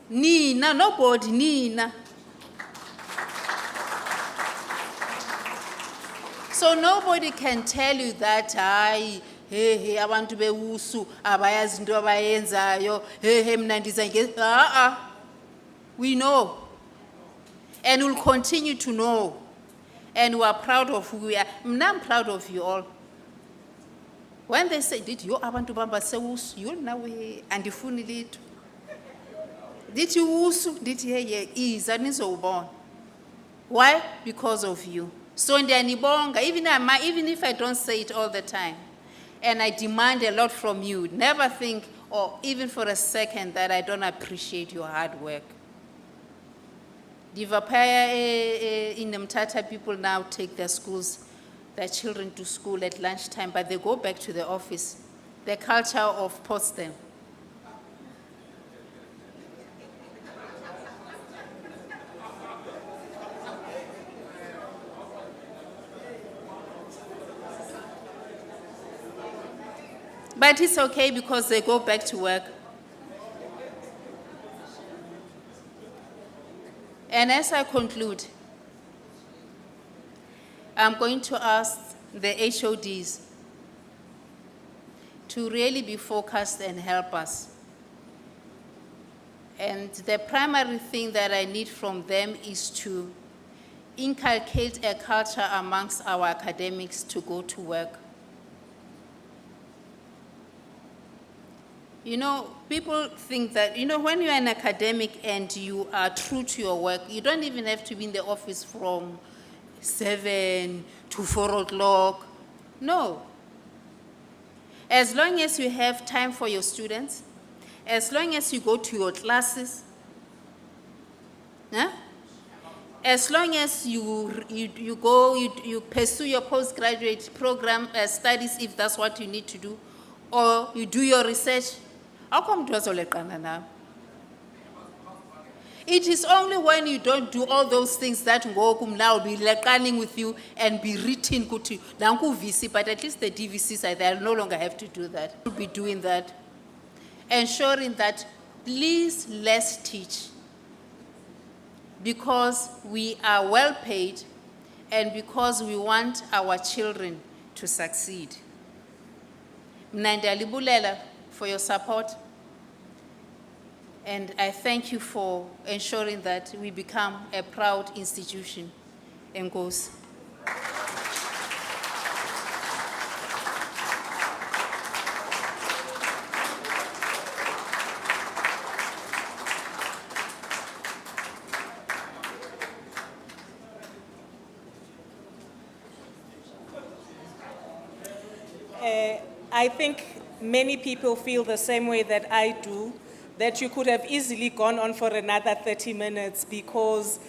Nina, nobody, Nina. So nobody can tell you that, hey, abantu bewusu, abayazi into abayenzayo, hey, mna ndiza ngezi. We know. And we'll continue to know. And we are proud of who we are. I'm proud of you all. When they say, did you abantu bamba sewusu? You know, andifuni litho. Did you usu? Did you hear? Why? Because of you. So ndiyanibonga, even if I don't say it all the time, and I demand a lot from you, never think, or even for a second, that I don't appreciate your hard work. Divapaya in Mtata, people now take their children to school at lunchtime, but they go back to the office. The culture of Potsdam. But it's okay because they go back to work. And as I conclude, I'm going to ask the HODs to really be focused and help us. And the primary thing that I need from them is to inculcate a culture amongst our academics to go to work. You know, people think that, when you're an academic and you are true to your work, you don't even have to be in the office from 7 to 4 o'clock. No. As long as you have time for your students, as long as you go to your classes, huh? As long as you pursue your postgraduate program studies, if that's what you need to do, or you do your research, how come it was all now? It is only when you don't do all those things that ngoku now will be learning with you and be written kuti nanku VC, but at least the DVCs are there, no longer have to do that. We'll be doing that, ensuring that please let's teach, because we are well paid and because we want our children to succeed. Mna ndiyalibulela for your support. And I thank you for ensuring that we become a proud institution. Enkosi. I think many people feel the same way that I do, that you could have easily gone on for another 30 minutes because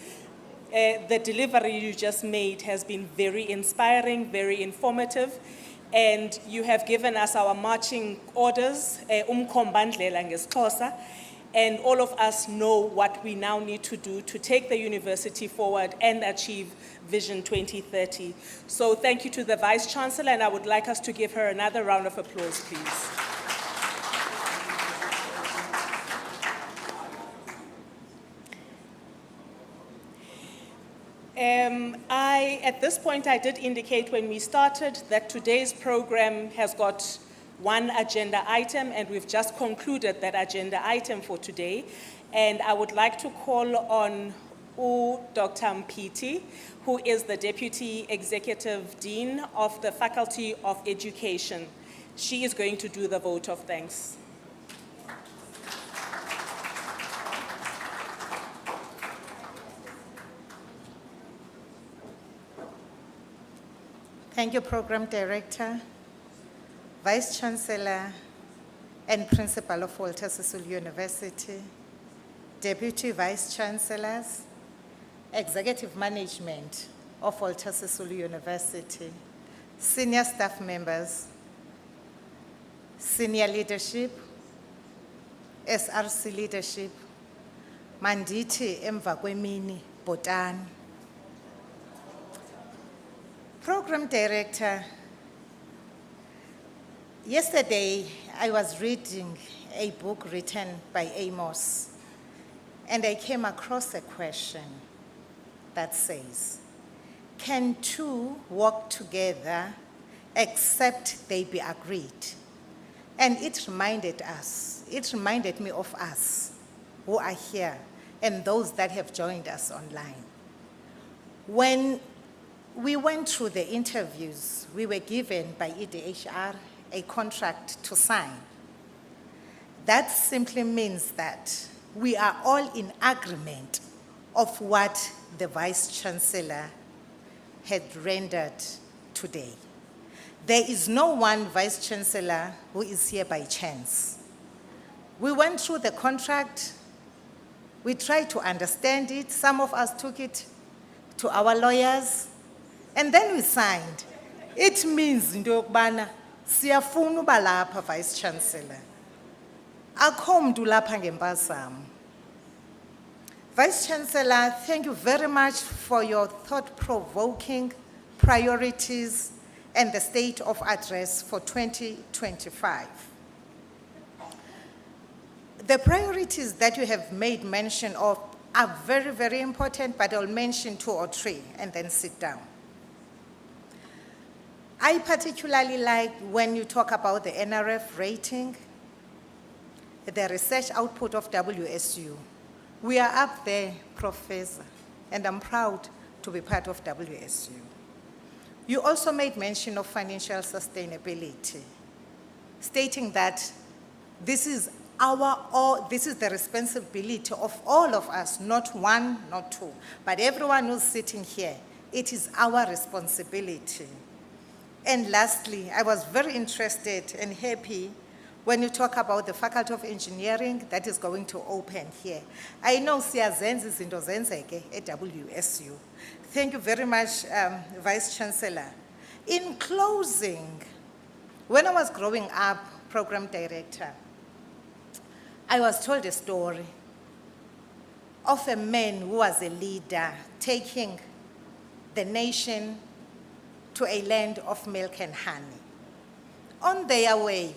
the delivery you just made has been very inspiring, very informative, and you have given us our marching orders, umkhombandlela ngesiXhosa, and all of us know what we now need to do to take the university forward and achieve Vision 2030. So thank you to the Vice-Chancellor, and I would like us to give her another round of applause, please. At this point, I did indicate when we started that today's program has got one agenda item, and we've just concluded that agenda item for today. And I would like to call on Dr. Mpiti, who is the Deputy Executive Dean of the Faculty of Education. She is going to do the vote of thanks. Thank you, Program Director, Vice Chancellor, and Principal of Walter Sisulu University, Deputy Vice Chancellors, Executive Management of Walter Sisulu University, senior staff members, senior leadership, SRC leadership, Manditi emva kwemini botani. Program Director, yesterday I was reading a book written by Amos, and I came across a question that says, can two walk together except they be agreed? And it reminded me of us who are here and those that have joined us online. When we went through the interviews, we were given by EDHR a contract to sign. That simply means that we are all in agreement of what the Vice-Chancellor had rendered today. There is no one Vice-Chancellor who is here by chance. We went through the contract, we tried to understand it, some of us took it to our lawyers, and then we signed. It means into yokubana siyafuna uba lapha Vice Chancellor. Akho mntu lapha ngempazamo. Vice Chancellor, thank you very much for your thought-provoking priorities and the state of address for 2025. The priorities that you have made mention of are very, very important, but I'll mention 2 or 3 and then sit down. I particularly like when you talk about the NRF rating, the research output of WSU. We are up there, Professor, and I'm proud to be part of WSU. You also made mention of financial sustainability, stating that this is the responsibility of all of us, not one, not two, but everyone who's sitting here It is our responsibility. And lastly, I was very interested and happy when you talk about the Faculty of Engineering that is going to open here. I know siyazenza izinto zenzeke at WSU. Thank you very much, Vice Chancellor. In closing, when I was growing up, Program Director, I was told a story of a man who was a leader taking the nation to a land of milk and honey. On their way,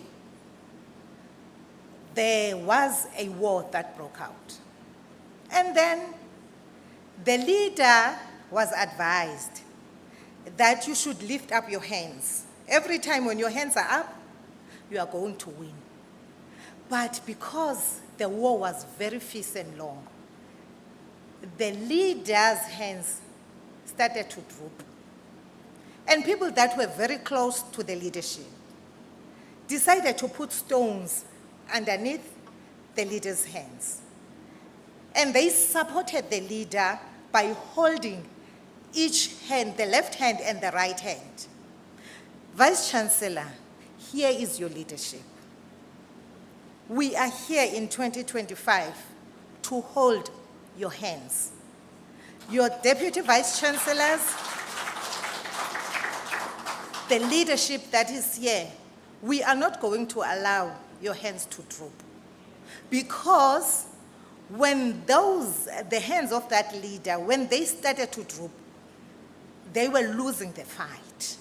there was a war that broke out. And then the leader was advised that you should lift up your hands. Every time when your hands are up, you are going to win. But because the war was very fierce and long, the leader's hands started to droop. And people that were very close to the leadership decided to put stones underneath the leader's hands. And they supported the leader by holding each hand, the left hand and the right hand. Vice Chancellor, here is your leadership. We are here in 2025 to hold your hands. Your Deputy Vice Chancellors, the leadership that is here, we are not going to allow your hands to droop. Because when the hands of that leader, when they started to droop, they were losing the fight.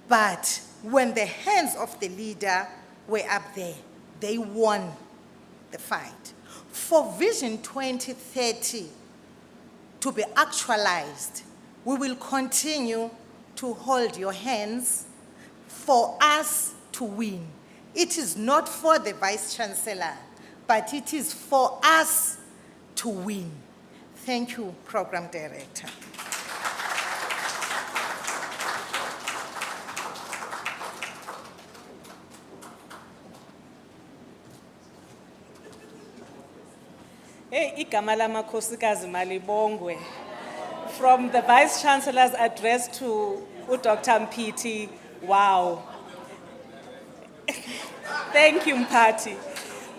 But when the hands of the leader were up there, they won the fight. For Vision 2030 to be actualized, we will continue to hold your hands for us to win. It is not for the Vice Chancellor, but it is for us to win. Thank you, Program Director. Hey, igama lamakhosikazi malibongwe. From the Vice Chancellor's address to Dr. Mpiti, wow. Thank you, Mpati.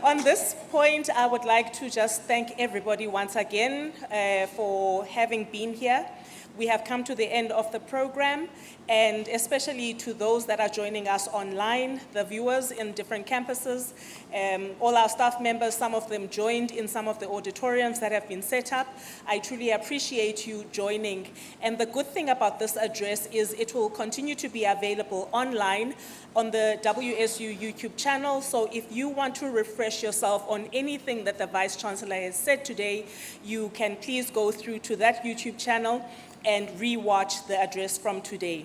On this point, I would like to just thank everybody once again for having been here. We have come to the end of the program, and especially to those that are joining us online, the viewers in different campuses, all our staff members, some of them joined in some of the auditoriums that have been set up. I truly appreciate you joining. And the good thing about this address is it will continue to be available online on the WSU YouTube channel. So if you want to refresh yourself on anything that the Vice Chancellor has said today, you can please go through to that YouTube channel and re-watch the address from today.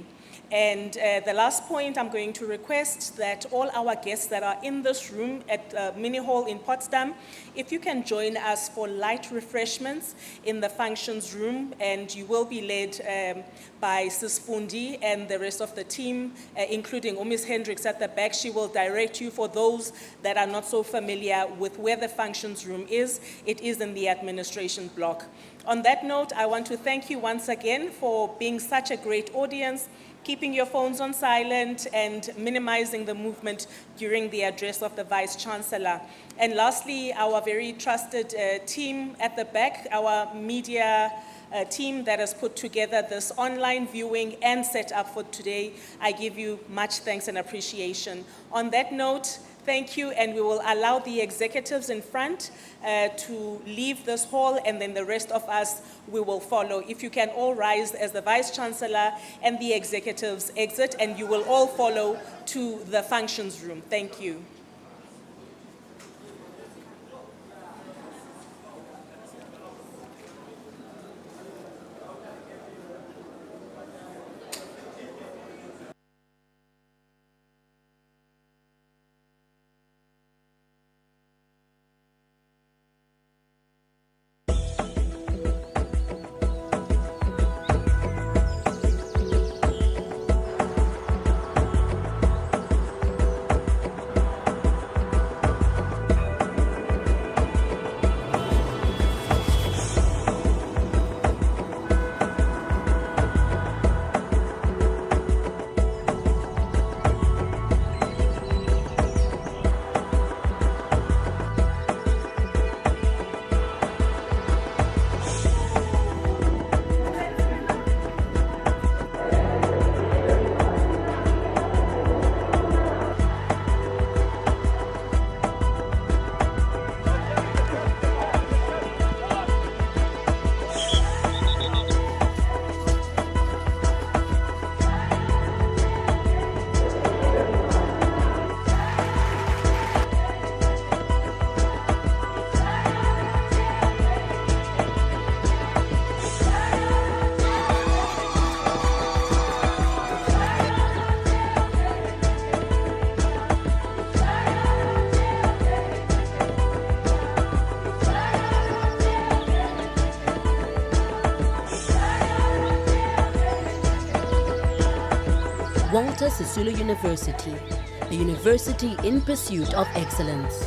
And the last point, I'm going to request that all our guests that are in this room at Mini Hall in Potsdam, if you can join us for light refreshments in the functions room, and you will be led by Sis Fundi and the rest of the team, including Ms. Hendricks at the back. She will direct you. For those that are not so familiar with where the functions room is, it is in the administration block. On that note, I want to thank you once again for being such a great audience, keeping your phones on silent and minimizing the movement during the address of the Vice Chancellor. And lastly, our very trusted team at the back, our media team that has put together this online viewing and set up for today. I give you much thanks and appreciation. On that note, thank you, and we will allow the executives in front to leave this hall, and then the rest of us, we will follow. If you can all rise as the Vice Chancellor and the executives exit, and you will all follow to the functions room. Thank you. Walter Sisulu University, a university in pursuit of excellence.